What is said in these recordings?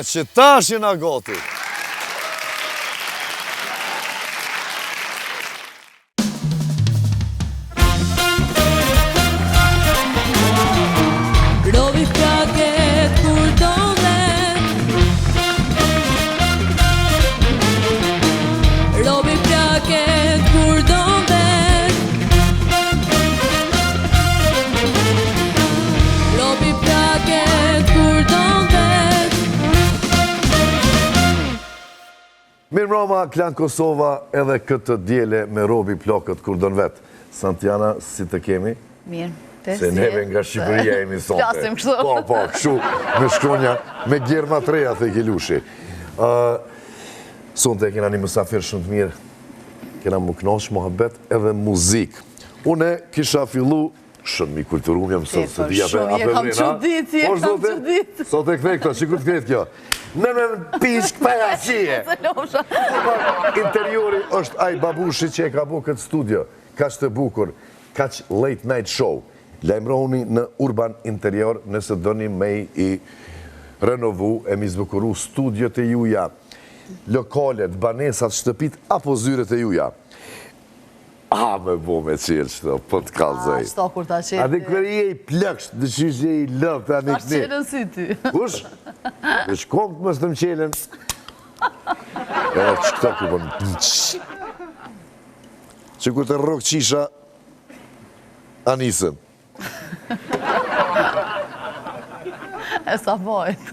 që tash jena gati. Robi plaket kur do vet. Robi plaket kur do vet. Robi plaket kur do vet. Mirë mbroma, Klan Kosova edhe këtë djele me Robi plaket kur don vet. Santiana, si të kemi? Mirë. Se neve nga Shqipëria jemi sonte. Flasim kështu. Po, kështu, me shkronja, me gjerma të reja të Kilushi. Sonte kena një mësafir shumë të mirë, kena më knosh, mohabet edhe muzik. Une kisha fillu, shumë mi kulturum jam sot, se dhja shumë, je kam qudit, je kam qudit. Sot e kthej këto, qikur të kthejt kjo. Në pishk për ashije. Interiori është aj babushi që e ka bu këtë studio, kaq të bukur, kaq late night show. Lajmëroni në Urban Interior nëse doni me i renovu e mi zbukuru studiot e juja, lokalet, banesat, shtëpit, apo zyret e juja. A me bo me qërë qëto, po të kalzoj. Shto kur ta qërë. A dhe kërë je i plëksht, dhe që je i lëp të anik Ta qërën si ty. Ush? Dhe shkom të mësë të mqelen. E që këta ku përnë. Që kur të rrok qisha, anisën. E sa bajt.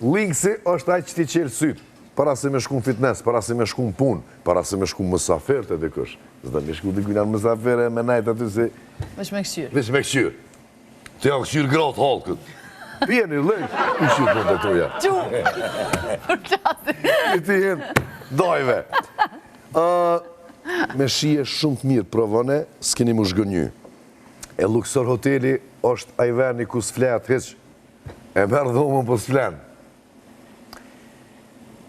Linksi është aj që ti qelë sytë. Para se me shku në fitness, para se me shku në punë, para se me shku në mësafer të dikush. Zda me shku dikujna në mësafere me najtë aty se... Vesh me këshyrë. Vesh me këshyrë. Të janë këshyrë gratë halkët. Pjeni, lejë, i këshyrë në të tuja. Qu! Për qasi. I ti jenë dojve. Me shije shumë të mirë provone, s'keni mu shgënjy. E Luxor Hoteli është ajverni ku s'flet heq. E merë dhomën po s'flen.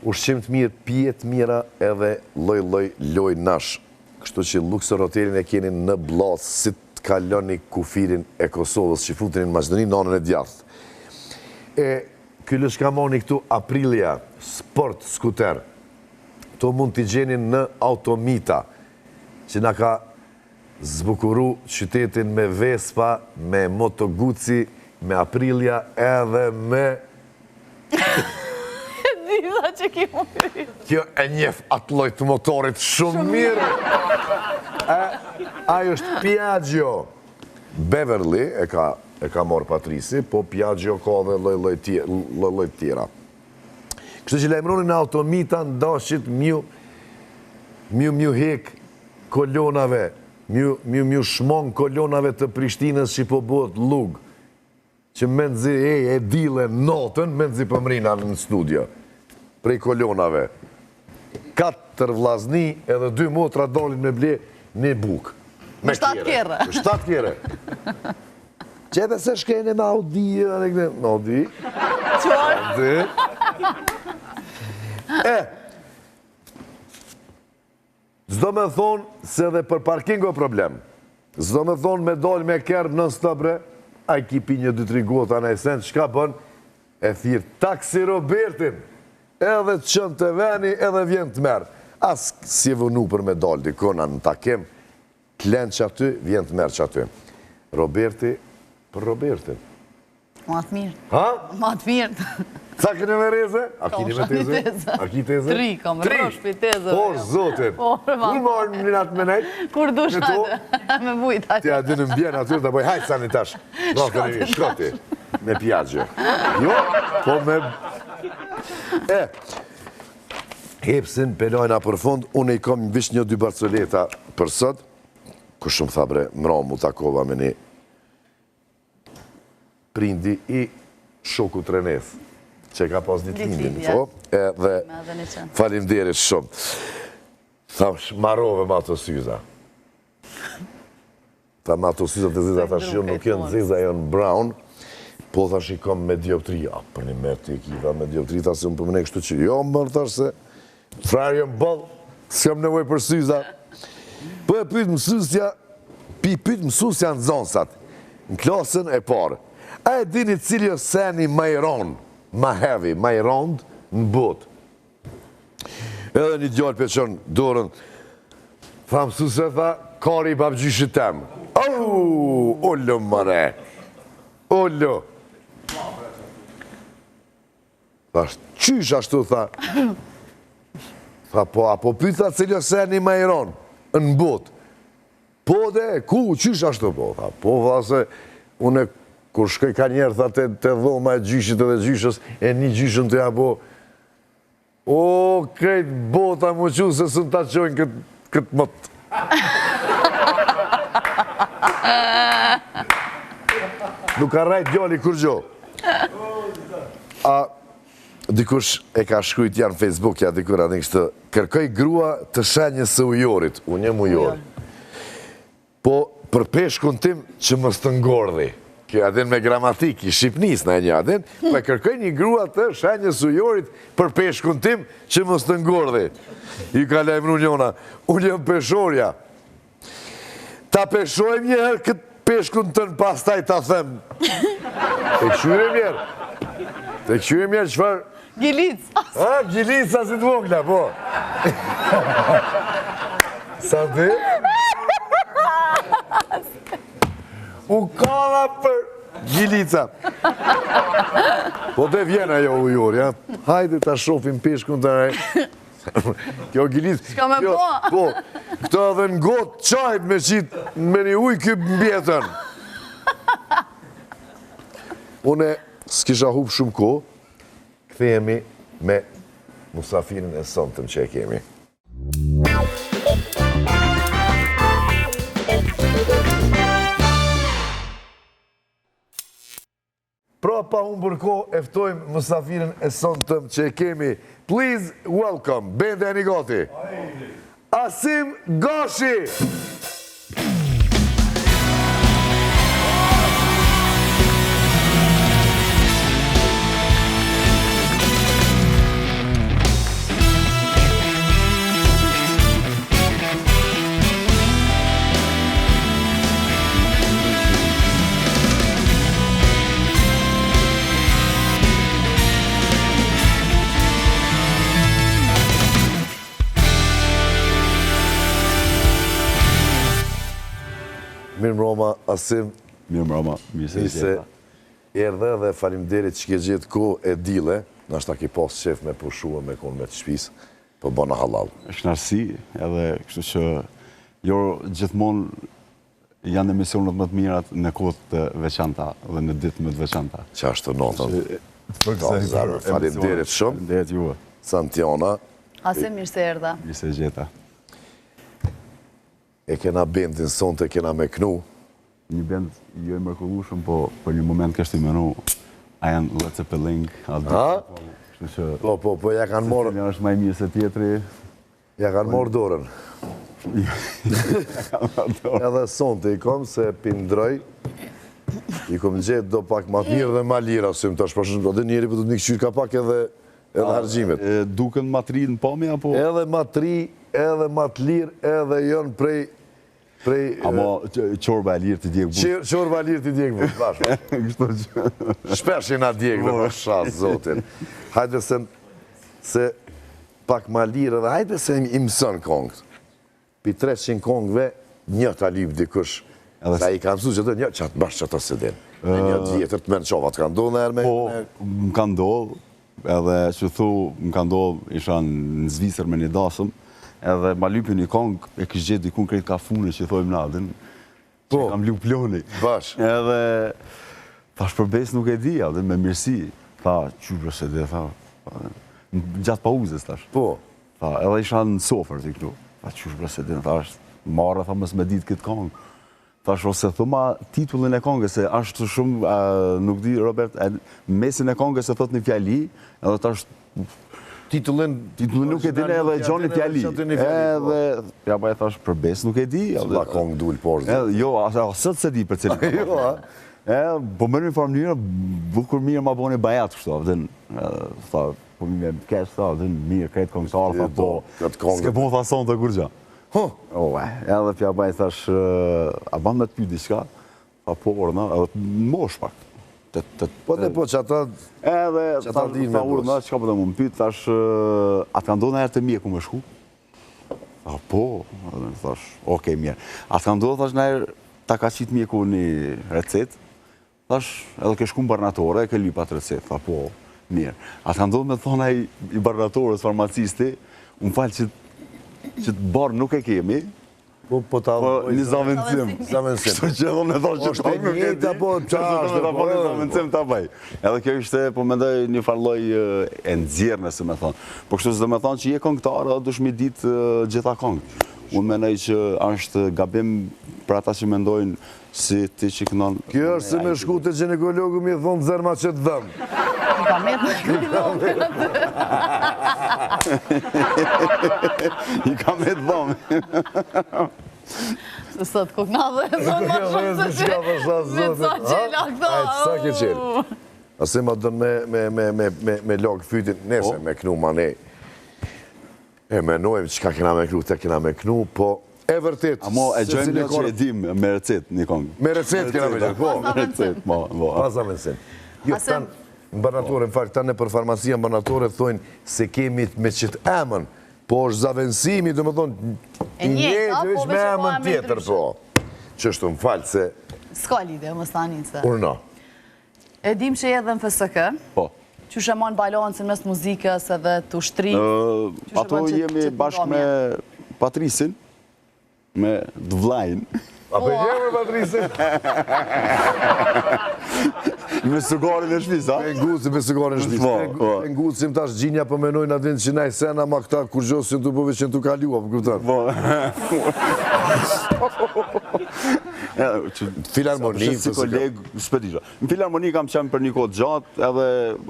Ushqim të mirë, pije të mira edhe loj nash. Kështu që Luxor Hotelin e keni në blasë, si të kaloni kufirin e Kosovës, që futin në Maqedoni, nanën e djathë. E këllë shkamoni këtu Aprilia, sport, skuter. To mund t'i gjeni në Automita, që na ka zbukuru qytetin me Vespa, me Moto Guzzi, me Aprilia, edhe me... Disa që ki më. Kjo e njef atë lloj të motorit shumë mirë. Ajo është Piaggio. Beverly e ka morë Patrisi, po Piaggio ka dhe lloj tjera. Kështu që lajmëroni në Automita ndashit mju hek kolonave, mju shmon kolonave të Prishtinës që po bëhet lugë. Që menzi e dile notën, menzi pëmrina në studio. Prej kolonave. 4 vllazni edhe 2 motra dolin me ble një buk. Me 7 kere. Me 7 kere. Që edhe se shkene me Audi, me Audi. Qërë? Zdo me thonë se dhe për parking o problem. Zdo me thonë me dol me kërë në stobre, a i kipi një 2-3 gota në esen, qka bën? E thirë taksi Robertin. Edhe të qënë të veni, edhe vjen të merë. As si e vënu për me dalë dikona në takim, klenë që aty, vjen të merë që aty. Roberti për Robertin. Ma të mirë. Ha? Ma të mirë. Sa këne me reze? A kini me teze? A ki teze? 3 kam, rrosh për teze. Por, zotin. Kur marë në natë me nejtë? Kur dush hajde, me bujt hajde. Tja dy në mbjenë atyre të bëj, hajtë sa një tash. Shkoti. Me Piaggio. Jo, po me... Hepsin, pelojna për fund, unë i kom vish 1-2 barcoleta për sot, ku shumë thabre, mra mu takova me një prindi i shoku të Renes, që ka pas një t'lindin, edhe falimderit shumë. Thash, marove ma të syza. Tha ma të syza të zida, thash, jo nuk jënë ziza, jënë brown, po thash i kom me dioptri, për një mërë të ekiva me dioptri, thash se më përmëne kështu që, jo mërë thash se, frarë jëmë bëllë, s'kam nevoj për syza. Po e pytë mësusja në zonësat, në klasën e parë, A e dini cili është seni më i rond, më heavy, më i rond në botë? Edhe një djallë peqon dorën, tha mësuse, tha, kari i babgjyshit tem. Ullu mëre, ullu. Tha, qysh ashtu, tha. Tha, po, apo pyta cili është seni më i rond në botë? Po dhe, ku, qysh ashtu, po, tha, po, tha se, une, kur shkoj ka njerë, tha, te dhoma e gjyshit edhe gjyshës, e një gjyshën të jabo, o, krejt bota më që se së në ta qojnë këtë mëtë. Nuk ka rajt djali kur gjo. A, dikush e ka shkujt janë Facebook, ja dikur atë kështë, kërkoj grua të shenjës së ujorit, unë jem ujor. Po, për peshkun tim që më stë ngordhi, kjo adin me gramatik, i Shqipnis në e një adin, me kërkoj një grua të shenjës së ujorit për peshkun tim që më stë ngordhi. I ka lejmru njona, unë jem peshorja. Ta peshojmë njëherë këtë peshkun tënë pastaj ta them. Te këshyre mjerë. Te këshyre mjerë qëfar? Gjilic. Ha, gjilic sa si të vogla, po. Sa të? U kalla për gjilica. Po të vjen ajo ujor, ja. Hajde ta shofim peshkun të rej. Kjo gjilic. Shka me po. Po, këto edhe në gotë qajt me qitë me një ujë këpë mbjetën. Une s'kisha hup shumë ko, këthejemi me musafirin e sëntëm që e kemi. Pra pa unë bërko, eftojmë musafirin e sëntëm që e kemi. Please welcome, bende e një gati. Asim Gashi! Mirë mroma, Asim. Mirë mroma, mirë se gjeta. Erdhe dhe faleminderit që ke gjetë ko e dile, nashta ki pas qef me pushua me konë me të shpis, për bëna halal. Është narësi, edhe kështu që jo gjithmonë janë emisionet më të mirat në kohët të veçanta dhe në ditë më të veçanta. Qashtë të notën. Faleminderit shumë. Faleminderit juve. Santiona. Asim mirë se erdha. Mirë se gjeta. E kena bendin son të kena me knu. Një bend jo e mërkullushëm, po për një moment kështë i menu Ian Zeppelin. Po, ja kanë morë... Një është maj mirë se tjetri. Ja kanë morë dorën. Edhe son të i kom se pindroj, i kom gjetë do pak ma të mirë dhe ma lira, se më të shpashën, dhe njeri për të një këqyrë ka pak edhe hargjimet. Duken ma të ri në pomi, apo? Edhe ma të ri, edhe ma të lirë, edhe jënë prej... Amo qorba e lirë të djekë bush. Qorba e lirë të djekë bush, bashkë. Shpesh i na djekë dhe më shasë, zotin. Hajde se pak ma lirë edhe hajde se i mësën kongët. Pi 300 kongëve, një ta lypë dikush. Ta i ka mësu që të një, që atë bashkë që të se din. Në një vjetër të menë qova, të ka ndohë në erme? Po, më ka ndohë, edhe që thu, më ka ndohë, isha në Zvicër me një dasëm, edhe ma lypë një kongë, e kështë gjithë dikun krejt ka fune që thojmë nadin, që kam lypë ploni. Bash. Edhe, thash përbes nuk e di, edhe me mirësi, tha, qyre se dhe, tha, gjatë pauzës, thash. Po. Tha, edhe isha në sofer të këtu, tha, qyre se dhe, thash, marrë, tha, mësë me ditë këtë kongë. Thash, ose thuma titullin e kongës, se ashtë shumë, nuk di, Robert, mesin e kongës e thot një fjali, edhe thash, Titullin nuk e dine edhe Gjoni Fjali. Edhe, ja ba e thash, përbes nuk e di. Cila kongë dulë poshtë. Jo, asët se di për cilin. Jo, a? Po mërë një farë mënyrë, bukur mirë ma boni bajat, kështu, avdhen, po mi me kesh, avdhen, mirë, krejtë kongësarë, tha, po, s'ke bon fason të kur gja. Edhe pja ba e thash, a ban me të pyjt diçka, tha, po, orna, edhe mosh pak. Po dhe po që ata... Edhe, ata dinë me urë, dos. që ka po dhe më pyt, thash, atë ka ndodhë në herë të mjeku me shku? Po, thash, okej, mirë. Atë ka ndodhë, thash, në herë ta ka qitë mjeku një recet, thash, edhe ke shku në barnatore, e ke lypat recet, tha, po, mirë. Atë ka ndodhë me thonë i barnatorës, farmacisti, unë falë që të barë nuk e kemi, Po ta... një zavendësim. Kështu që edhe me thonë që është e njëjta, po, qashtë, po, një zavendësim të baj. Edhe kjo ishte, po mendoj, një farloj e nëzirë, nëse me thonë. Po kështu se me thonë që je këngëtar, edhe dush mi ditë gjitha këngë. Unë menoj që është gabim për ata që mendojnë si ti që kënon... Kjo është si me shku të ginekologu mi thonë zërma që të dëmë. Ka me I ka me të dhëmë. Sot koknave e zonë ma shumë se që me ca qela këta. Sa ke qelë? Ase ma dënë me logë fytin, nese me knu ma ne. E menojmë që ka kena me knu, te kena me knu, po e vërtet... Amo e gjojmë një që e dim me recet një kongë. Me recet kena me qelë, po. Me recet, po. Pas avënësin. Jo, tanë, në barnatore, në fakt, tanë për farmacia në barnatore thojnë se kemi me qëtë emën, po është zavënsimi, dhe më thonë, i njëtë është me emën tjetër, po. Qështu më falë se... Ska lide, më stanin se. Urna. E dim që edhe në FSK, Po. që shemon balancin mes muzikës edhe të ushtrit. Ato jemi bashkë me Patrisin, me Dvlajnë. Apo jemi Patrisin? Me sugarin e shpis, a? Me ngucim, me sugarin e shpis. Me ngucim tash gjinja për menojnë adin që naj sena ma këta kur gjosë që të bëve që në të kalua, për këptar. Filharmoni, si kolegë, s'pëtisha. Në Filharmoni kam qenë për një kohë gjatë, edhe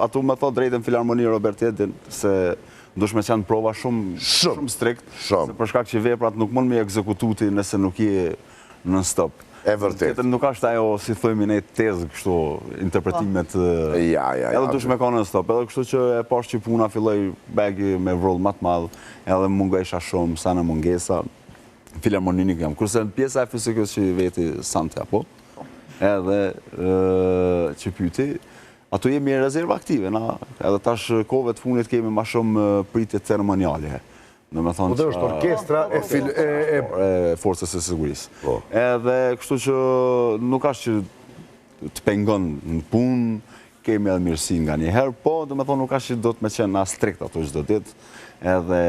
atu me thot drejtën Filharmoni Robert Edin, se dush me qenë prova shumë strikt, se për shkak që veprat nuk mund me ekzekututi nëse nuk je non-stop. E vërtet. Tjetër nuk është ajo, si thojmë ne tezë, kështu, interpretimet... Edhe dush me ka non-stop, edhe kështu që e pash që puna filloj bagi me vroll matë madhë, edhe mungesha shumë, sa në mungesa, Filharmoni nuk jam. Kurse në pjesa e fizikës që veti sante, apo? Edhe që pyti, ato jemi e rezervë aktive, edhe tash kove të funit kemi ma shumë pritje ceremoniale. Në me thonë që... Po dhe është orkestra e forcës e sigurisë. Edhe kështu që nuk është që të pengon në punë, kemi edhe mirësi nga njëherë, po dhe me thonë nuk është që do të me qenë nga strikt ato çdo ditë, edhe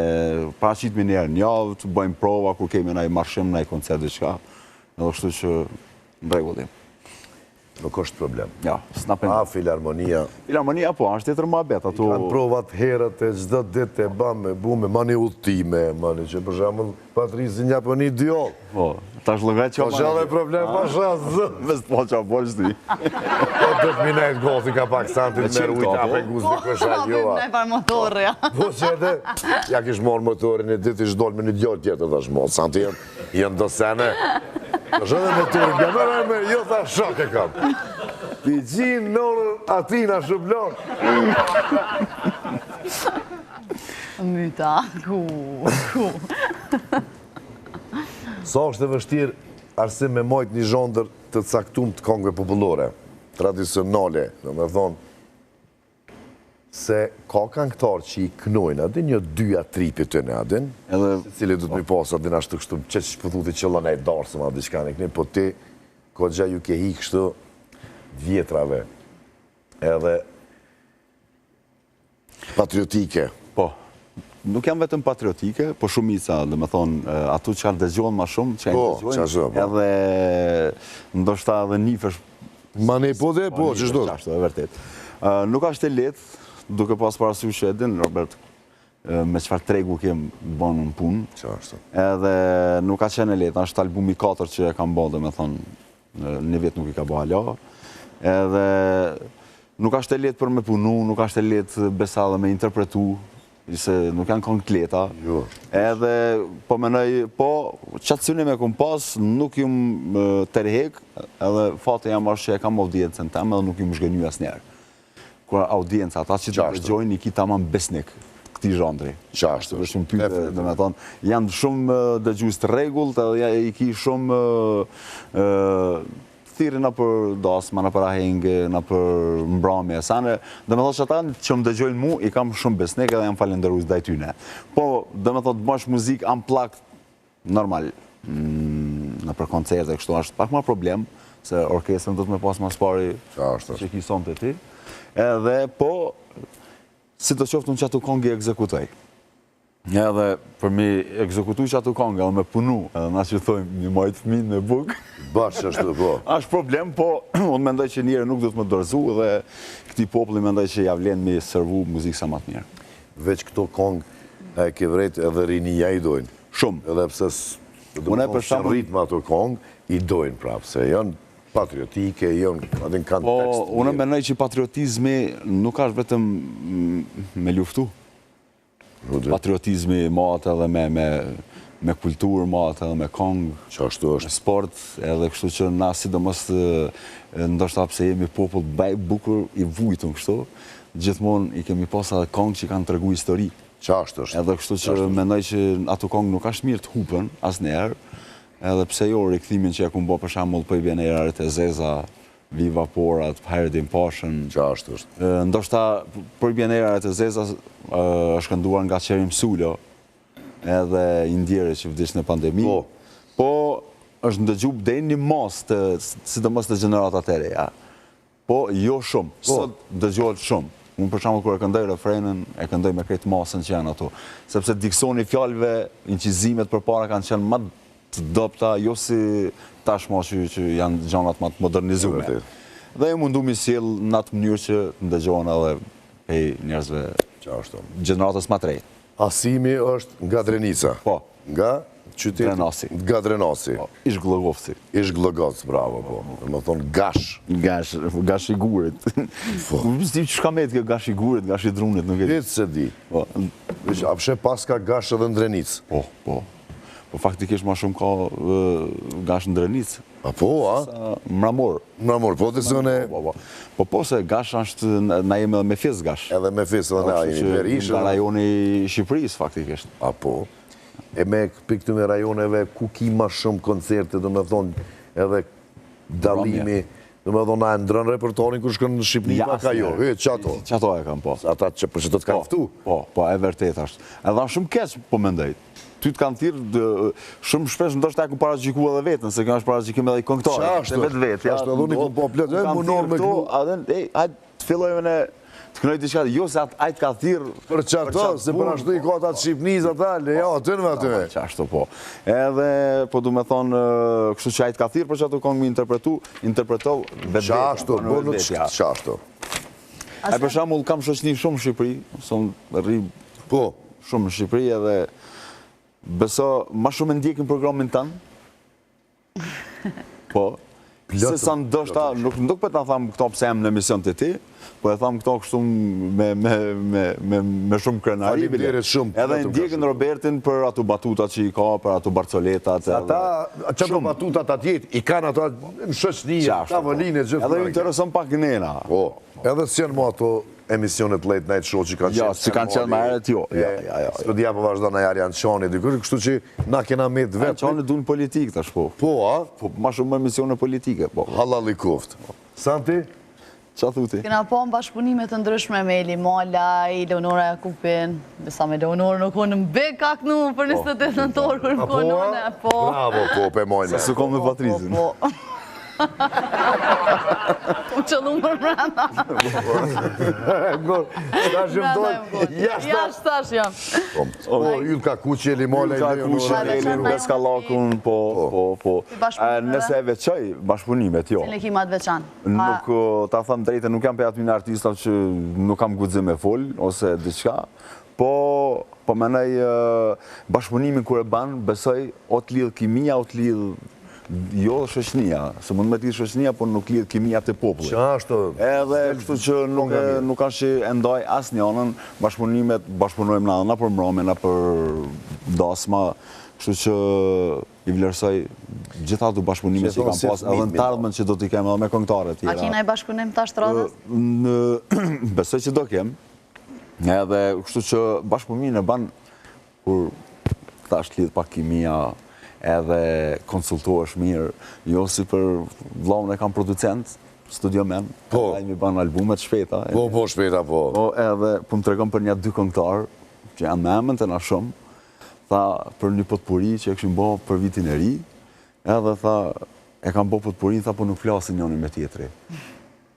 paraqitemi njerë një javë, të bëjmë prova kur kemi ndaj marshim, ndaj koncert diçka, edhe kështu që në rregullim. Nuk është problem. Ja, s'na pengon. A, Filharmonia... Filharmonia, po, është tjetër më abet, ato... Kanë provat herët e çdo ditë e bëmë, bume, mani udhtime, mani që për shembull Patrisi një për një djoll. Po, tash lëgaj që... Po shallë e problem, pa shasë zë. Mes të po që a bolë shti. Po të të minajt goti ka pak santit me rujt, ape guzdi kësha joa. Ne par motorë, ja. Po që edhe, ja kish morë motorin e ditë ish dollë me një djoll tjetër, thash mo, santit jenë do sene. Është edhe motorin, ja mërë me, jo tha shok e kam. Pi gjinë nërë atina shublon. Myta, ku. Sa është e vështirë arsim me majt një zhondër të caktum të këngëve popullore, tradicionale, në me thonë, se ka këngëtar që i kënojnë, adin një 2-3 për të në adin, cili du të mi pasë adin ashtu kështu, që që pëthuti që lëna e darësëm adin shka në këni, po ti, ko gja ju ke hi kështu vjetrave, edhe patriotike. Po, nuk jam vetëm patriotike, po shumica, dhe me thonë, atu që kanë dëgjohen ma shumë, që kanë dëgjohen, edhe ndoshta edhe nifësh... Ma ne po dhe, po, që shdo? Qashtu, e vërtet. Nuk është e letë, duke pas parasysh që edin, Robert, me qëfar tregu kemë bënë në punë. Qashtu. Edhe nuk ka qenë e letë, është albumi 4 që e kam bënë, dhe me thonë, një vjetë nuk i ka bëha alo. Edhe nuk është e letë për me punu, nuk është e letë besa dhe me interpretu, se nuk janë këngë të leta. Edhe, po menoj, po, qatë synim e kom pas, nuk jumë tërhek, edhe fatë jam është që e kam audiencën tem, edhe nuk jumë shgënyu asë njerë. Kura audiencë, ata që të dëgjojnë, i ki tamam besnik këti zhandri. Qashtu. Shumë pyte, dhe me thonë, janë shumë dëgjus të regullt, edhe i ki shumë thirrën në për dasma, në për ahenge, në për mbrëmje. Sane, dhe me thosh ata që më dëgjojnë mu, i kam shumë besnik edhe jam falenderues ndaj tyne. Po, dhe me thotë, bësh muzikë unplugged, normal, në për koncerte, kështu është pak ma problem, se orkestrën do të me pas mas pari që ki sonte ti. Edhe, po, si të qoftë unë që atu kongi ekzekutoj. Edhe për mi ekzekutu që atu kongi, edhe me punu, edhe na që thojmë një majtë fëmin me buk. Bashkë është, po. Ashtë problem, po, unë mendoj që njëre nuk do të më dorëzu dhe këti populli mendoj që javlen me servu muzikë sa matë mirë. Veç këto kongë e ke vrejt edhe rinija i dojnë. Shumë. Edhe pse që rritma ato kongë, i dojnë prapë, se janë patriotike, janë atë në kontekst. Po, unë mendoj që patriotizmi nuk është vetëm me luftu. Patriotizmi matë edhe me kulturë, matë edhe me kongë, me sport, edhe kështu që na sidomos ndoshta pse jemi popull baj bukur i vujtun kështu, gjithmonë i kemi pas edhe kongë që kanë tregu histori. Qashtë është. Edhe kështu që mendoj që ato kongë nuk është mirë të hupen asnjëherë, edhe pse jo rikthimin që ja ku mbo për shembull po i vjen eraret e zeza, Viva Porat, Hajerdin Pashën. Qashtë është. Ndoshta për i vjen eraret e zeza është kënduar nga Qerim Sulo, edhe Indjere që vdiq në pandemi. Po është ndëgju deri një mos të sidomos të gjeneratat e reja. Po jo shumë, sot dëgjohet shumë. Unë për shembull kur e këndoj refrenin, e këndoj me krejt masën që janë ato. Sepse diksoni fjalëve, incizimet përpara kanë qenë më të dobta, jo si tashmë që janë gjanat më të modernizuar. Dhe e mundu mi sjell në atë mënyrë që ndëgjohen edhe pej njerëzve gjeneratës më të re. Asimi është nga Drenica. Po. Nga qyteti? Drenasi. Nga Drenasi. Ish Glogofci. Ish Glogofci, bravo, po. Më thonë gash. Gash i gurit. Sti që shka me të gash i gurit, gash i drunit, nuk e... Hitë se di. A pëshe pas ka gash edhe në Drenicë? Po. Po faktikisht ma shumë ka gash në Drenicë. A po, a? Mramor. Mramor, po të zone... Po se gash është, na jemi edhe me fis gash. Edhe me fis edhe na jemi verishë. Nga rajoni Shqipërisë faktikisht. A po. E me për këtu me rajoneve, ku ki ma shumë koncerte, do me thonë edhe dalimi, do me thonë na e ndrën repertorin kër shkën në Shqipëni, pa ka jo, qato. Qato e kam, po. Ata që për që të kanë ftu. Po, e vërtet është. Edhe shumë keq, po mendoj. Ty të kanë thirë, shumë shpesh ndoshta e ku paraqyku edhe vetën, se kjo është paraqykim edhe i këngëtarit. Qashtë, qashtë edhe unë i po plët, e munor me këtu. Hajtë të fillojme në të kënoj të shkatë, jo se ajtë ka thirë... Për qato, se për ashtu i ka ta të Shqipënis ata, leja, të në me atyve. Qashtë, po. Edhe, po du me thonë, kështu që ajtë ka thirë, për që ato këngë mi interpretoh vetë qashtë, bo në qashtë. A për shamull kam shoqni shumë në Shqipëri, sonë rri shumë në Shqipëri edhe beso ma shumë e ndjekin programin tanë, po, se sa ndoshta, nuk për të thamë këto pëse jam në emision të ti, po e thamë këto kështu me shumë krenari. Edhe ndjekin Robertin për ato batutat që i ka, për ato barcoletat. Ata, që për batutat atjet, i kanë ato në shëshnije, tavoline, gjithë. Edhe ju intereson pak nëna. Po, edhe si janë mo ato emisionet late night show që kanë qenë. Ja, që kanë qenë ma eret, jo. Së dhja për vazhdo në Arjan Qani, kështu që na kena me të vetë. Qani du në politikë, tash po. Po, a? Po, ma shumë emisione politike, po. Halal i koft. Santi? Qa thuti? Kena po në bashkëpunimet të ndryshme me Eli Malaj, Leonora Jakupin, besa me Leonora nuk konë në bek aknu për 28 nëntorë kërë më konë në, po. Bravo, po, pe mojnë. Se su kom me Patrizin. U qëllu më mërëna. Stash jëmë dojnë, jashtë stash jam. Po, yllë ka kuqë, Eli Malaj, Leonora. Elin Beskalakun, po. Nëse e veçoj bashkëpunimet, jo. Se në kima të veçan. Nuk, ta thëmë drejte, nuk jam për atë minë artistat që nuk kam gudzim me full, ose diqka. Po menaj bashkëpunimin kër e banë, besoj, o të lidhë kimia, o të lidhë jo shoqënia, se mund me të lidhë shoqënia, por nuk lidhë kimia të popullit. Qashtë. Edhe kështu që nuk kanë që endoj asë njënën, bashkëpunojmë na për mbrëmje, na për dasma, kështu që i vlerësoj gjitha të bashkëpunimet që i kam pas, edhe në të ardhmen që do t'i kemë edhe me këngëtarët tjera. A kina i bashkëpunim të ashtë radhës? Besoj që do kemë, edhe kështu që bashkëpunimin e banë, kur ta është lidhë pak kimia, edhe konsultohesh mirë, jo si për vllaun e kam producent, studiomen, ai mi ban albumet shpejta. Po, shpejta, po. Po, edhe po më tregon për një 2 këngëtar që janë me emën të na shumë, tha për një potpuri që e kishim bë për vitin e ri, edhe tha e kam bë potpurin, tha po nuk flasin njëri me tjetri.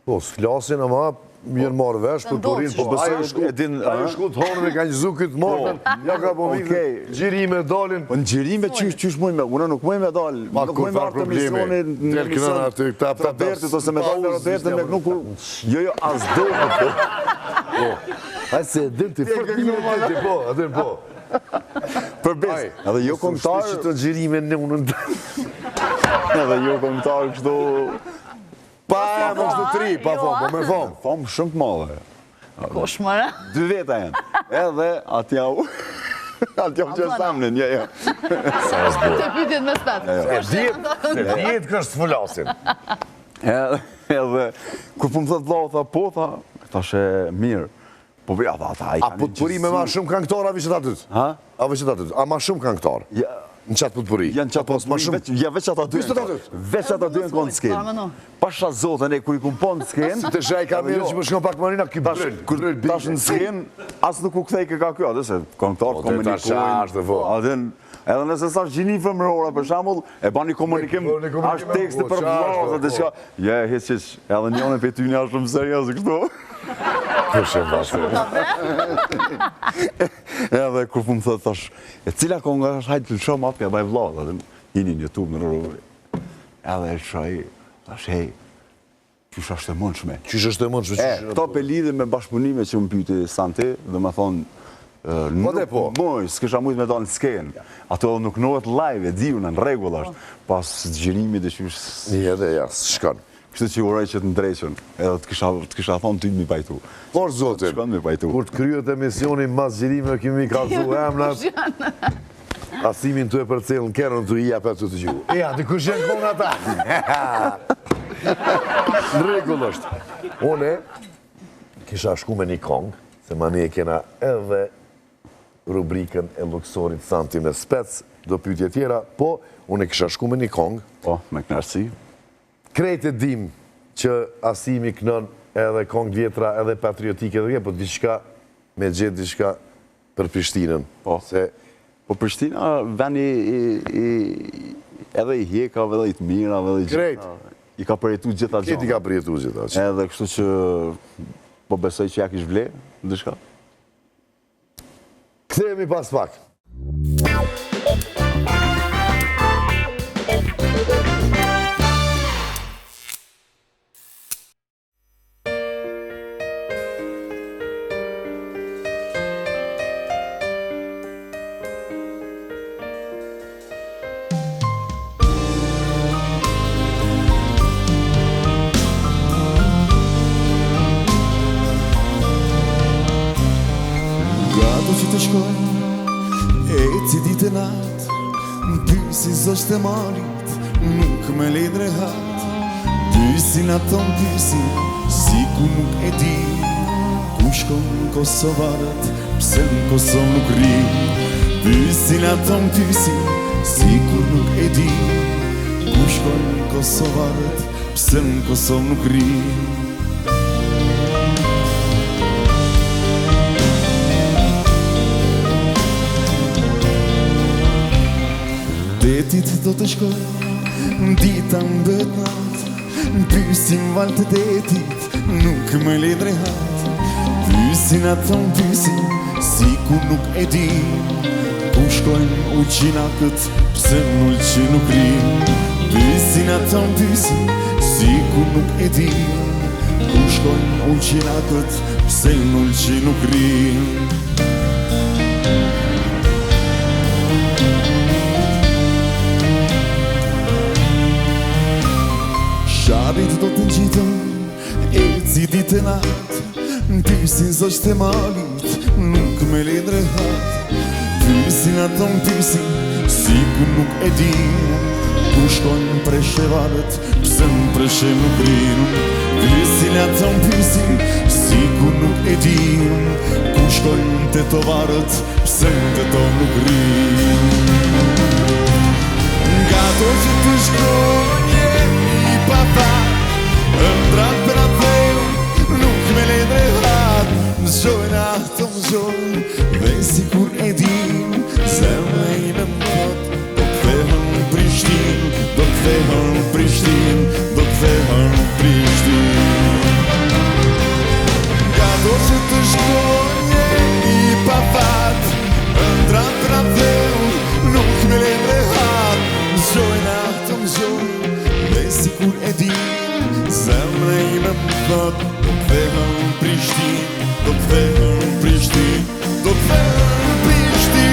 Po, s'flasin ama mirë marrë vesh, potpurin, po ajo shku të honën e ka njëzu këtë marrën, ja ka po vitë, gjirime dalin. Po në gjirime qysh muj me, unë nuk muj me dal, nuk muj me artë emisioni, në emision të Robertit, ose me dal me Robertin, me nuk, jo, as do, po. Hajtë se edhin të fërtë minutit, po, edhin po. Përbes, edhe jo këngëtar, që të gjirime në unën të... edhe jo këngëtar kështu... Pa e më kështu 3, pa fom, po me fom. Fom shumë të madhe. Koshmara. 2 veta janë. Edhe atja u... atja u që samnin, ja. Të pytjet me spet. Djetë kështë të fulasin. Edhe, kur po më thëtë vlau, tha po, tha she mirë. Po bëja, tha, a potpuri me ma shumë këngëtar, a vishët atyt? Ha? A vishët atyt? A ma shumë këngëtar? Në qatë potpuri? Janë qatë potpuri, ja veç ata 2. Veç ata 2 në konë të skenë. Pasha zotën e kur i kumë ponë të skenë. Si të shaj ka mirë që më shkon pak marina, këj brëll. Kur tash në skenë, asë nuk u kthej ka kjo, adhe se këngëtar komunikojnë. Edhe nëse sa gjini femërora, për shambull, e bani komunikim, ashtë tekste për vlasë, dhe shka, ja, heq, edhe njone për ty një ashtë shumë serios, kështu. Kështë e vlasë. Edhe kur po më thëtë, thash, e cila konga është hajtë të shumë apja, baj vlasë, edhe jini në YouTube në rrëve. Edhe e shaj, thash, hej, qysh është e mundshme. Qysh është e mundshme? Këto pe lidhe me bashkëpunime që më pyti Sante, dhe më thonë, nuk moj, s'kisha mujtë me dalë në skenë. Ato nuk nohet live, e diu në regull është. Pas gjërimi dhe qysh... Një edhe, ja, s'shkan. Kështë që uraj që të ndreqen, edhe të kisha thonë ty të mi pajtu. Por, zotin, Shkon mi pajtu. kur të kryet emisioni mas gjërime, kemi kalzu emnat, asimin të e për cilën kërën të i apet të të gju. Ja, të kush jenë kona ta. Në regull është. One, kisha shku me një kongë, se ma ne kena edhe rubrikën e luksorit Santi me spec, do pyetje tjera, po, unë kisha shku me një kongë. Po, me knarësi. Krejt e dim që Asimi kënon edhe kongë vjetra, edhe patriotike dhe po diçka, me gjithë diçka për Prishtinën. Po, po Prishtina veni edhe i hjekave, edhe i të mirave, edhe i gjitha. Krejt. I ka përjetu gjitha Krejt i ka përjetu gjitha. Edhe kështu që po besoj që ja kish vle, diçka. Kthehemi pas pak. Gato që të shkoj, e ci ditë e natë, në pysi zështë e marit, nuk me ledre hatë. Pysin aton pysin, si ku nuk e di, ku shkon Kosovarët, pse në Kosovë nuk ri. Pysin aton pysin, si ku nuk e di, ku shkon Kosovarët, pse në Kosovë nuk ri. Detit do të shkoj, në dita në bët natë, në pysin valë të detit, nuk me ledre hatë. Pysin aton pysin, si ku nuk e di, ku shkojnë uqinakët, pse në uqi nuk ri. Pysin aton pysin, si ku nuk e di, ku shkojnë uqinakët, pse në uqi nuk ri. Shabit do të ngjitëm, e ci ditë e natë, në pysin zështë e malit, nuk me ledre hatë. Pysin aton pysin, si ku nuk e din, ku shkojnë preshevarët, pse në preshe nuk rin. Pysin aton pysin, si ku nuk e din, ku shkojnë tetovarët, pse në teto nuk rin. Gato që të shkronje I pafat Ëndrat për atë nuk me le drehat Mësojnë ato mësojnë Dhe si kur e din Zemra ime më thot Do kthehen në Prishtin Do kthehen në Prishtin Do kthehen në Prishtin Gato që të shkronje I pafat Ëndrat për atë nuk me le drehat Mësojnë ato mësojnë Dhe si kur e din Zemra ime më thot Do kthehen në Prishtin Do kthehen në Prishtin Do kthehen në Prishtin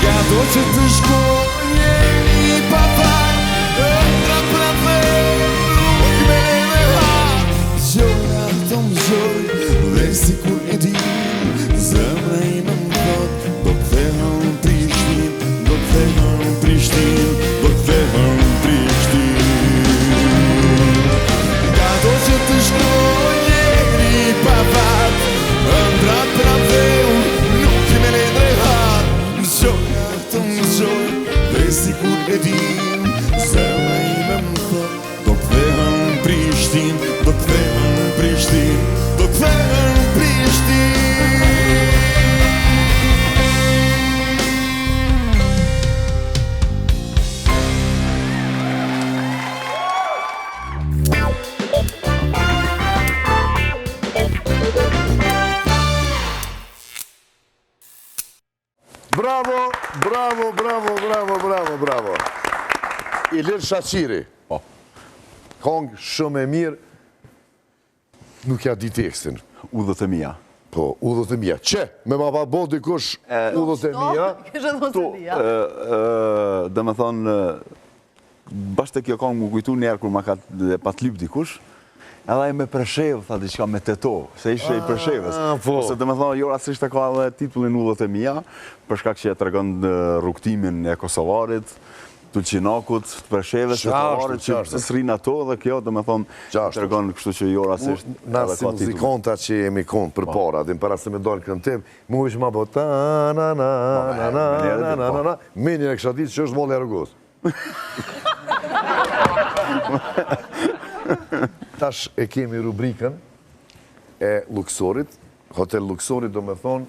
Gato që të shkonje I pafat Ëndrat për atë Nuk me le dhe hat Zjojnë ato mëzoj Dhe si kur e din Zemra ime më thot Do kthehen në Prishtin Do kthehen në Prishtin Do kthehen në Prishtin Gato që të shkonje I pafat Ëndrat për atë Nuk me le dhe hat Zjojnë ato mëzoj Dhe si kur e din Zemra ime më thot Do kthehen në Prishtin Do kthehen në Prishtin Do kthehen në Prishtin Bravo, bravo, bravo, bravo, bravo, bravo. Ilir Shaqiri. Po. Kong shumë e mirë. Nuk ja di tekstin. Udhët e mia. Po, udhët e mia. Që, me ma pa bo dikush udhët e mia. Kështë do të dhja. Dhe me thonë, bashkë të kjo kongë më kujtu njerë kur ma ka pat lyp dikush, edhe e me Preshevë, tha diqka me Teto, se ishe i Preshevës. Po. Ose dhe me thonë, jo rasisht e ka edhe titullin udhët e mia, për shkak që e tregon rrugtimin e Kosovarit, Tulqinakut, Preshevës, të Kosovarit, që s'rin ato dhe kjo, dhe me thonë, tregon kështu që jo rasisht Na si muzikonta që jemi konë për para, dhe para se me dojnë këntim, mu ishë ma bo ta-na-na-na-na-na-na-na-na, minjën e kësha ditë që është mollë e rëgus. Tash e kemi rubrikën e Luksorit, Hotel Luksorit do me thonë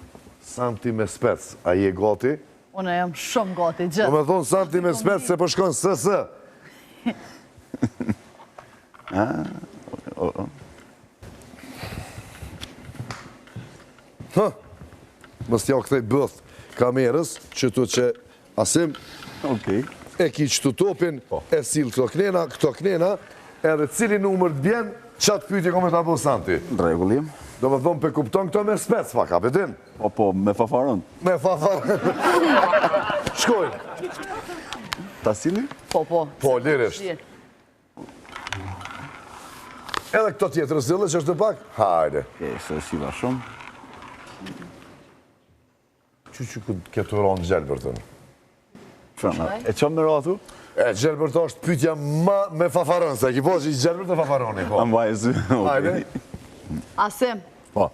Santi me spec, a i e gati? Unë jam shumë gati, Do gjithë. me thonë Santi me spec se po shkon SS. Mës t'ja këthej bëth kamerës, që tu që asim Okej. e ki qëtu topin, e sil këto knena, edhe cili numër të bjen, qatë pyti kome t'a bo Santi. Rregullim. Do me thonë pe kupton këto me spec, fa ka betin? Po, me fafaron. Me fafar. Shkojnë. Ta sili? Po, po. Po, lirisht. Edhe këto tjetër zille që është të pak? Hajde. Se sila shumë. Që këtë ronë Gjelbertën? E qëmë me ratu? E, Gjelbert është pytja ma me fafarën, se ki po që i Gjelbert e fafaroni, po. Amba e zy. Hajde. Asim, Po.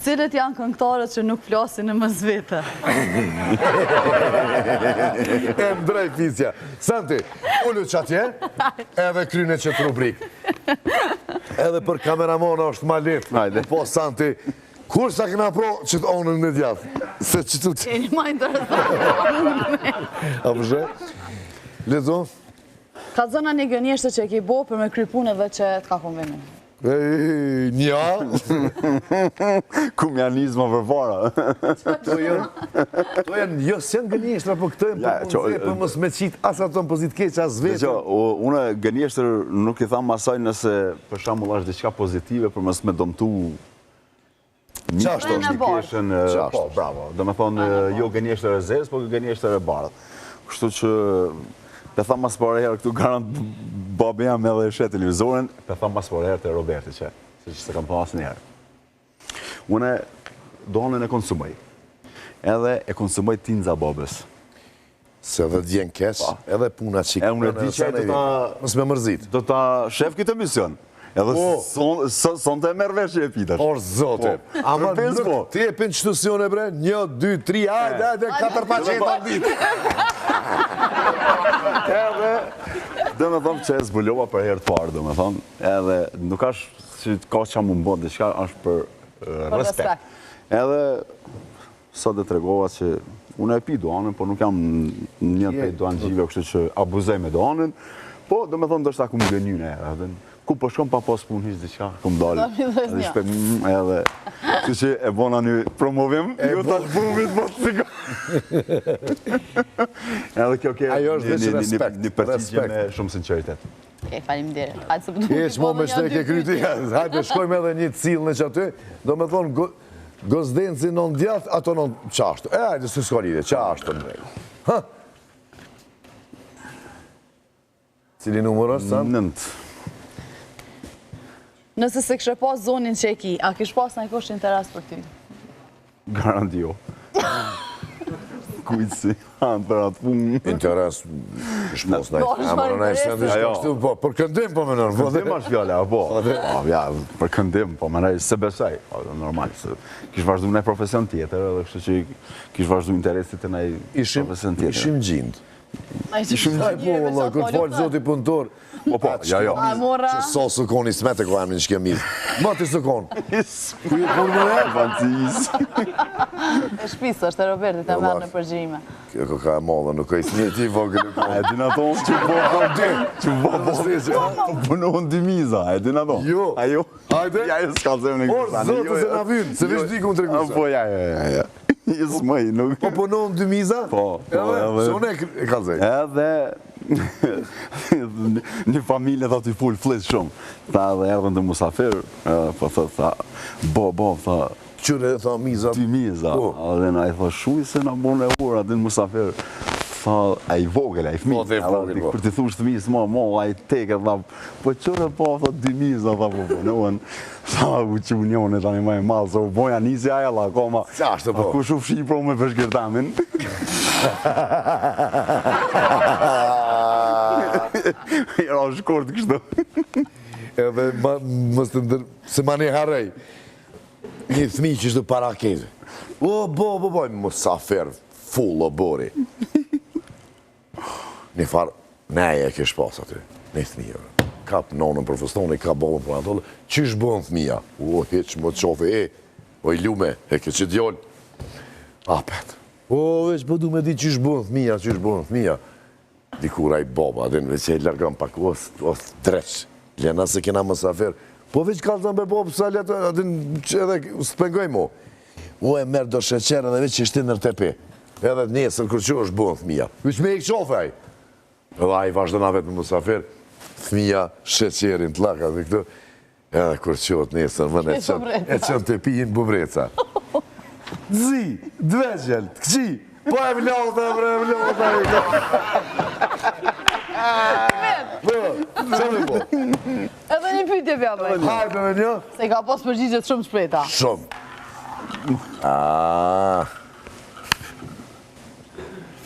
cilët janë këngëtarët që nuk flasin në mës vete? E mdrej fisja. Santi, ullu që atje, edhe kryne qëtë rubrik. Edhe për kameramona është ma letë. Hajde. Po, Santi, kur sa këna pro që të onën në djathë? Se që të të... Jeni ma interesant. A përshë? Lezo? Ka zona një gënjeshtë që e ki bo për me kry punëve që t'ka konvenin. Nja? Ku mja nizma për para. To janë, jo, s'janë gënjeshtra, po këto janë për punëse, për mos me qitë as ato në pozit keq, as vetë. Une gënjeshtër nuk i thamë asaj nëse për shembull është diçka pozitive për mos me dëmtu Qashtë është? Po, bravo. Do me thonë, jo gënjeshtër e zezë, po gënjeshtër e bardhë. Kështu që, pe thamë mas për herë këtu garant babi jam edhe e shetë televizorin, pe thamë mas për herë të Roberti që. se që se kam pa asë njerë. Une donën e konsumoj, edhe e konsumoj tinza babës. Se dhe djen kesh, edhe puna që E unë e di që e Mos me mërzit. do ta shef këtë emision. Edhe son të e merë vesh që e pitash. Por zote, ama Për pes, po. ti e për institucione bre, 1, 2, 3, hajde, 4 paqeta në ditë. Edhe, dhe me thonë që e zbulova për herë të parë, dhe me thonë, edhe nuk është që ka që më mbon, diçka është për respekt. Edhe, sot dhe tregova që unë e pi duanën, por nuk jam një pej duanë gjive, kështu që abuzoj me duanën, po, dhe me thonë, dështë ta ku më gënyne edhe, ku po shkom pa pas punë hiç diçka, ku më dalë. Edhe, kështu që e bona një promovim, ju të albumit më të sigur. Edhe kjo ke Ajo është veç respekt, një përgjigje me shumë sinqeritet. Faleminderit. Hajde se po Eq mo me shte ke kryti, hajde shkojmë edhe një cilë në që aty, do me thonë, gozdenci non djath, ato non qashtu. Hajde, së s'ka lidhje, qashtu në rejë. Cili numër është, sa? 9. Nëse se kështë pas zonin që e ki, a kështë pas në i kështë interes për ty? Garanti jo. Kujtë si, hanë për atë punë. Interes, kështë mos në amërë në ishtë në kështu, po, për këndim po më nërë. Këndim është fjale, po. Ja, për këndim, po më nëjë se besaj, normal, se kishë vazhdu në profesion tjetër, edhe kështë që kishë vazhdu interesit të nëjë profesion tjetër. Ishim gjindë. Ishim Aj po, vëllë, këtë falë zoti punëtor. Po, jo. Amora. Që so së koni smete ko amin që kemi. Ma ti së konë. Ku ju punë më e? Vancis. E shpisë është e Robertit e merë në përgjime. Kjo ka e modhe, nuk ka i snjë ti vogë. E din ato që po punohën dimiza, e din ato. Jo. Ajo. Hajde. Ja, e s'ka zemë në Por, zotë se na vynë, se vish di ku më të regusa. Po, ja. Jesë mëj, nuk... Po punohën dy miza? Po, edhe. Se unë e kalzej. Edhe një familje tha t'i full flet shumë. Tha edhe erdhën të musafir, po tha, bo, tha... Qëre, tha, miza? Dy miza. Edhe na i tha, shuj se na bon e ura, din musafir. Tha, a i vogel, a i fmi. Po, dhe i vogel, po. Për t'i thush të misë, a i teke, tha, po qëre po, tha, dy miza, tha, po, në uën, tha, u që unjone, tani ma e malë, se u boja nisi aja, la, koma, Qashtë, po. ku shu fshi pro me përshkirtamin. Era shkort kështu. Edhe, se ma një harej, një thmi që ishte para keze. Bo, musafir, full o bori. Një farë, neje e kesh pas aty, një thmija. Kap nonën për fëstoni, kap bolën për antollë, qysh bën thmija? Heq më të qofe, i lume, ke që djoll. Apet. Veç po du me di qysh bën thmija. Dikura i boba, adin veç e largan pak, os dreq. Lena se kena mësafer. Po veç kalzan be bobë, sa letë, adin edhe s'pengoj mo. E merë do sheqerë edhe veç që ishte nër tepe. Edhe nesër kërqo është bën thmija. Veç me i qofe aj. Edhe a i vazhdona vetë në musafir, thmija, sheqerin, të laka dhe këtu, edhe kërqot nesër, mënë e qënë të pijin bubreca. Zi, dveqel, të këqi, po e vlota, bre, Po. Edhe një pyetje vja bëj. Hajde me një? Se ka pas përgjigjet shumë shpejta. Shumë.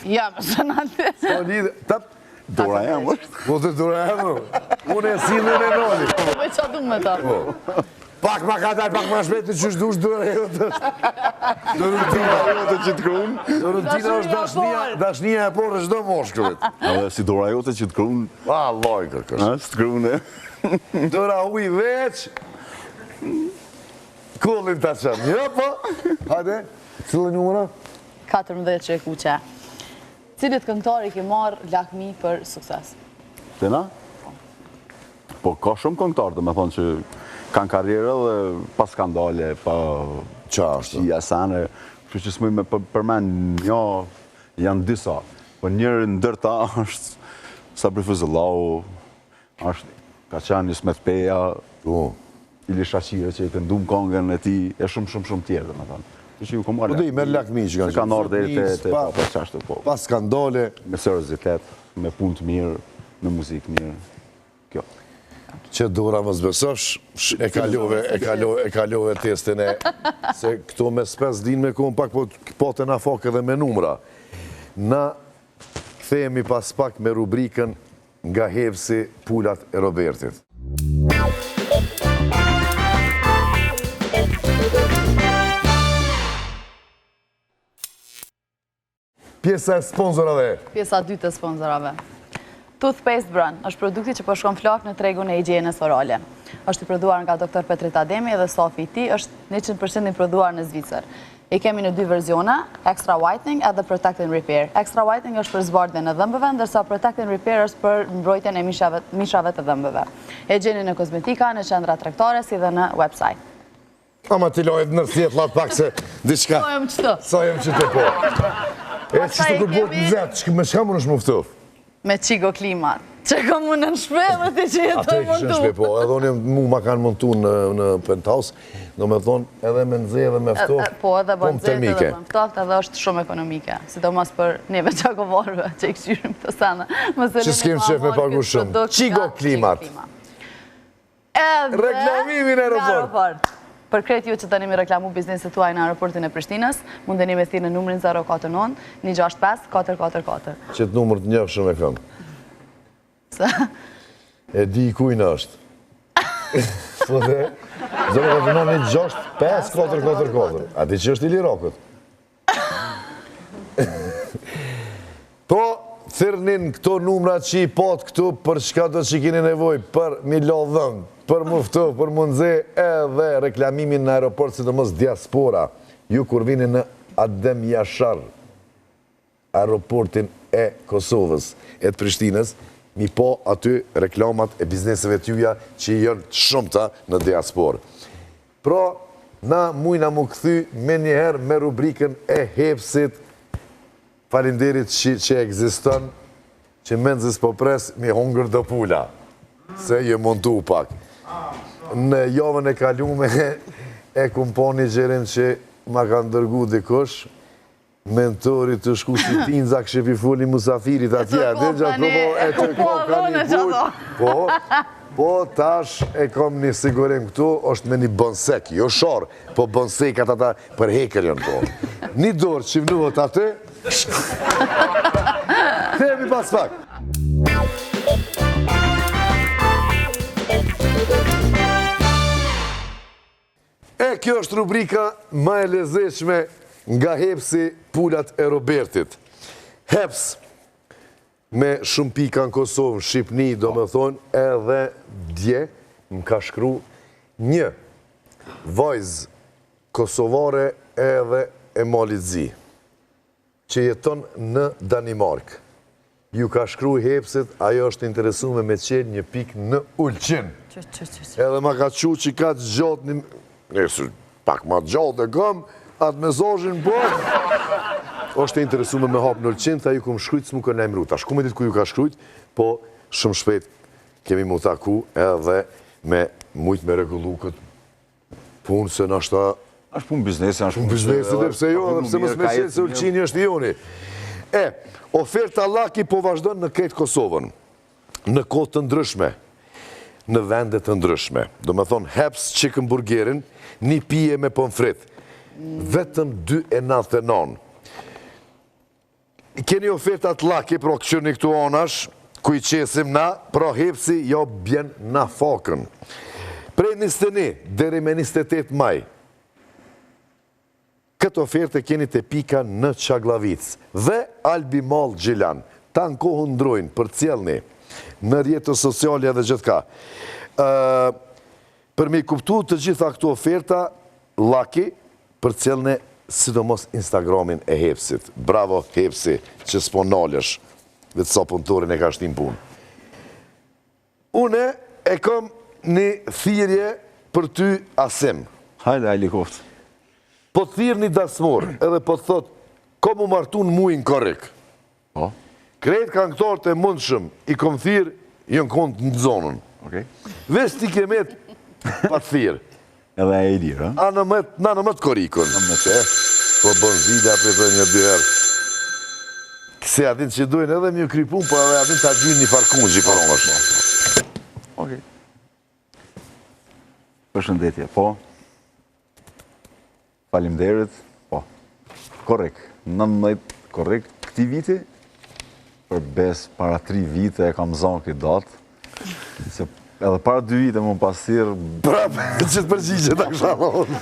Ja, më shënate. Po lidhe, tap. Dora jam është. Po të dora jam, unë e si në noli. Po me qa du me ta. Pak ma ka taj, pak ma shpejt të qysh dush dora e të. Dorotina jote që të krun. Dorotina është dashnia e porë çdo moshkëllit. Edhe si dora jote që të krun. Loj kërkësh. Së të krun e. Dora uj veç. Kullin të qëmë. Jo, po. Hajde, cilë numëra? 14 që e kuqe. Cilit këngëtari ke marrë lakmi për sukses? Tena? Po, ka shumë këngëtarë, dhe me thonë që kanë karrierë dhe pa skandale, pa qia sane. Kështu që s'muj me përmen një, janë disa. Po njërë ndërta është Sabri Fuzullau, është ka qenë Ismet Peja, Ili Shaqire që i këndum kongën e ti, e shumë tjerë, dhe me thonë. Po dhe i merë lakmi që kanë ardhe të pa qashtë po. Pa skandale. Me seriozitet, me punë të mirë, me muzikë mirë. Kjo. Që dora mos besosh, e kalove testin e, se këto me spes din me kohën pak, po të na fok edhe me numra. Na kthehemi pas pak me rubrikën Nga hevsi pulat e Robertit. Pjesa e sponsorave. Pjesa 2 të sponsorave. Toothpaste Brand është produkti që po shkon flak në tregun e higjienës orale. Është i prodhuar nga Dr. Petrit Ademi dhe Sofi i tij është 100% i prodhuar në Zvicër. I kemi në 2 verziona, Extra Whitening edhe Protect and Repair. Extra Whitening është për zbardhjen e dhëmbëve, ndërsa Protect and Repair është për mbrojtjen e mishave të dhëmbëve. E gjeni në kozmetika, në qendra tregtare si dhe në website. Ama ti lojët në thjetlat pak se diçka. Sojëm qëto. Sojëm qëto po. E që të kërbot në zetë, me shka më nëshë muftof? Me Qigo Klimat. Që kom më në shpe dhe ti që jetë të Ate kështë në shpe, po. Edhe unë mu ma kanë montu në penthouse, do me thonë edhe me nëzhe edhe me ftoft, po edhe po më termike. edhe me ftoft edhe është shumë ekonomike. Sidomos për neve qakovarve që i këshyrim të sana. Që s'kem qef me pagu shumë. Qigo Klimat. Reklamimin e aeroport. Për kretë ju që të njemi reklamu bizneset tuaj në aeroportin e Prishtinës, mundeni me thirë në numrin 049 165 444. Qëtë numër të njëfë shumë e kam. E di i kujnë është. Po dhe, 049 165 444. A ti që është i lirokët? Po, thërnin këto numra që i potë këtu për shka do që kini nevoj, për mi lodhëm, për muftu, për mundze edhe reklamimin në aeroport, si të mos diaspora. Ju kur vini në Adem Jashar, aeroportin e Kosovës, e të Prishtinës, mi po aty reklamat e bizneseve t'juja që jënë shumëta në diasporë. Pra, na mujna mu këthy me njëherë me rubrikën e hevsit, falinderit që egziston, që menzis po pres mi hongër do pula, se je montu pak. Në javën e kalume e kumponi gjerin që ma ka ndërgu dikush, mentori të shku si tinza këshepi fuli musafirit atje, e të kokani put, po tash e kom një sigurim këtu, është me një bënsek, jo shorë, po bënsekat ata për heker janë po. Një dorë që vnuhët atë, themi pas pak. E kjo është rubrika ma e lezeshme nga hepsi pulat e Robertit. Heps me shumë pika në Kosovë, në Shqipni, do me thonë, edhe dje më ka shkru një vajzë kosovare edhe e Malitzi, që jeton në Danimark. Ju ka shkru hepsit, ajo është interesume me qenë një pik në Ulqin. Edhe ma ka qu që ka të gjatë një... Nësë pak ma gjatë e gëmë, atë mesazhin bërë. është interesume me hapë në Ulqin, tha ju këmë shkrujt, s'mu kënë emru. Ta shku me ditë ku ju ka shkrujt, po shumë shpejt kemi mu taku edhe me mujtë me regullu këtë punë, se në ashta... Ashtë punë biznesi, ashtë punë biznesi, dhe pse jo, dhe pse mësë me qenë se Ulqini është joni. Oferta Laki po vazhdojnë në këtë Kosovën, në kohë të ndryshme, në vendet të ndryshme. Do me thonë, Heps Chicken Burgerin, një pije me pomfrit, vetëm 2,99. Keni ofertat Laki, pro këqyrni këtu anash, ku i qesim na, pro Hepsi, jo bjen na fakën. Prej 21, deri me 28 maj, këtë ofertë keni të pika në Qaglavic dhe Albi Mall Gjilan. Ta në kohë ndrojnë për cjelni në rjetës sociale dhe gjithka. Për me i kuptu të gjitha këtu oferta, Laki për cjelni sidomos Instagramin e Hepsit. Bravo Hepsi që s'po nalësh, vetë sa punëtorin e ka shtim punë. Une e kom një thirje për ty Asim. Hajde, helikoftë. Po të thirë një dasmor, edhe po të thot, ko mu martu në mujnë korrik. Krejt këngëtarët e mundshëm, i kom thirë, jënë kontë në zonën. Vesh ti kemet pa të thirë. Edhe e i lirë, a? Na në mëtë korikën. Po bon zida për të një dyherë. Këse atin që dojnë edhe mjë krypun, po edhe atin të gjynë një farkun që i paron është. Përshëndetje, po. Faleminderit, po. Korrekt, 19, korrekt. Këti viti, për bes para 3 vite e kam zonë këtë datë, se edhe para 2 vite më pasirë, Prapë, që të përgjigje të kësha thonë.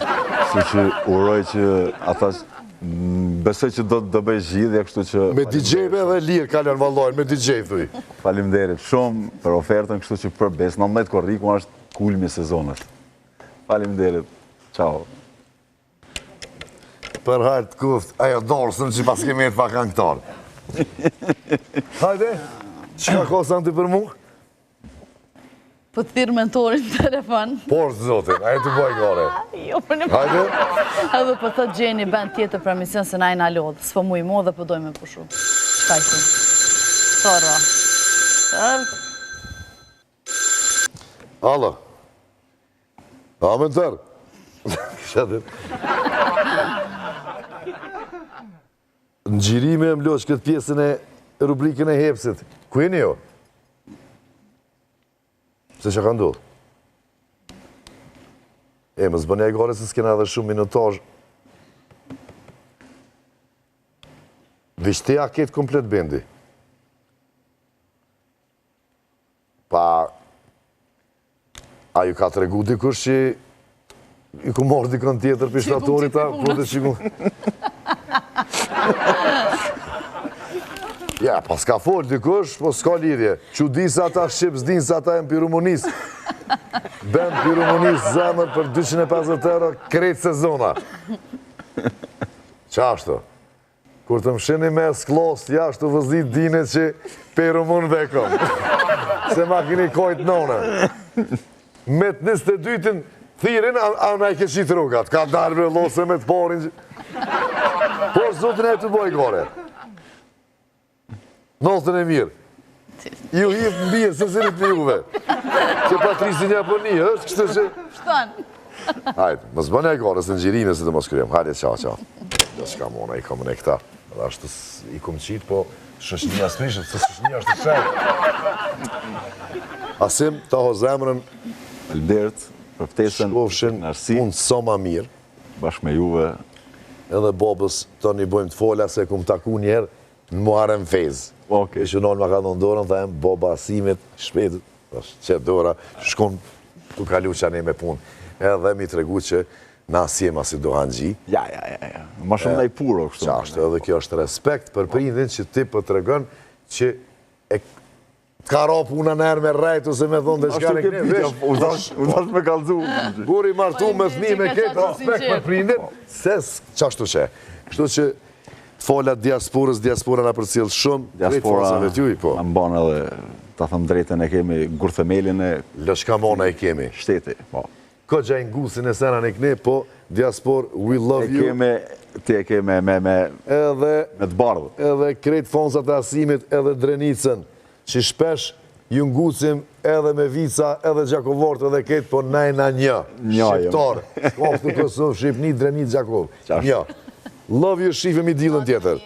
kështu që uroj që ata besoj që do të bëj zgjidhje, kështu që Me DJ-be edhe lirë kalon vallojnë, me DJ thuj. faleminderit shumë për ofertën, kështu që për bes 19 korriku është kulmi i sezonit. Faleminderit. Ciao. Për hajtë kuft, ajo dorësën që pas kemi e të pa këngëtar. Hajde, që ka kosan të për mu? Po të thirë mentorin në telefon. Por, zotin, ajo të boj gore. Jo, për në Hajde, edhe po thot gjeni band tjetër për emision se na i na lodhë. S'po mu i mo dhe po dojmë me pushu. Shka i të? Sorra. Alla. Amen tërë. Kësha të. Në gjirime e mloq këtë pjesën e rubrikën e hepsit. Ku jeni jo? Se që ka ndodhë? Më zbëne e gore se s'kena edhe shumë minutaj. Vishtea ketë komplet bendi. Pa... A ju ka të regu dikush që i ku morë dikën tjetër për shtatorit ta, po dhe që ku... Ja, pas ka folë dikush, po s'ka lidhje. Që di sa ta shqip, s'din sa ta e më pirumunis. Ben pirumunis zemër për 250 euro krejtë sezona. Qashto? Kur të më sheni me sklos, jashtë të vëzit dine që pirumun vekom. Se ma kini kojtë none. Me të 22-ën thirin, a na i ke qitë rrugat. Ka darbe lose me të porin. Por zotin e të boj gore. Notën e mirë. Ju hifë në bje, se zirit në juve. Që Patrisin një për një, është kështë që... Shtan. Hajde, më zbënë e gore, se në gjirime se të mos kryem. Hajde, qa. Dhe shka mona, i kom në këta. Dhe ashtë i kom qitë, po shëshnija s'prishët, se shëshnija është të shajtë. Asim, ta ho zemrën, Faleminderit për ftesën, shkofshin narsi, unë soma mirë, bashkë me juve. edhe bobës të një bojmë të fola, se kum taku njerë në Muharrem Fez. Okej. E që nënë ma ka dhënë dorën, dhe emë boba asimit, shpetët, që dora, shkon të kalu që anë me punë. Edhe mi të regu që na sjema si dohan gji. Ja. Ma shumë nëj puro, kështu. Qashtë, edhe kjo është respekt për prindin që ti për të regon që e ka ra puna nërë me rejtu se me thonë dhe shka në këne vesh. U dash me kalzu. Buri martu me thmi me ketë respekt për prindin, se qashtu që. Kështu që folat diasporës, diaspora nga për cilë shumë, drejtë fasave t'juj, po. Në mbanë edhe, ta thëmë drejten e kemi gurthemelin e Lëshkamona e kemi. shteti. Po. Ko gjajnë gusin e sena në këne, po, diaspor, we love you. Ti e keme me Edhe të bardhë. edhe krejt fonsat e asimit edhe drenicën, që shpesh ju ngucim edhe me vica, edhe Gjakovort, edhe ketë, po najna një. Shqiptar. Koftë Kosovë, Shqipni, Drenit, Gjakov. Një. Love you, shifemi dilën tjetër.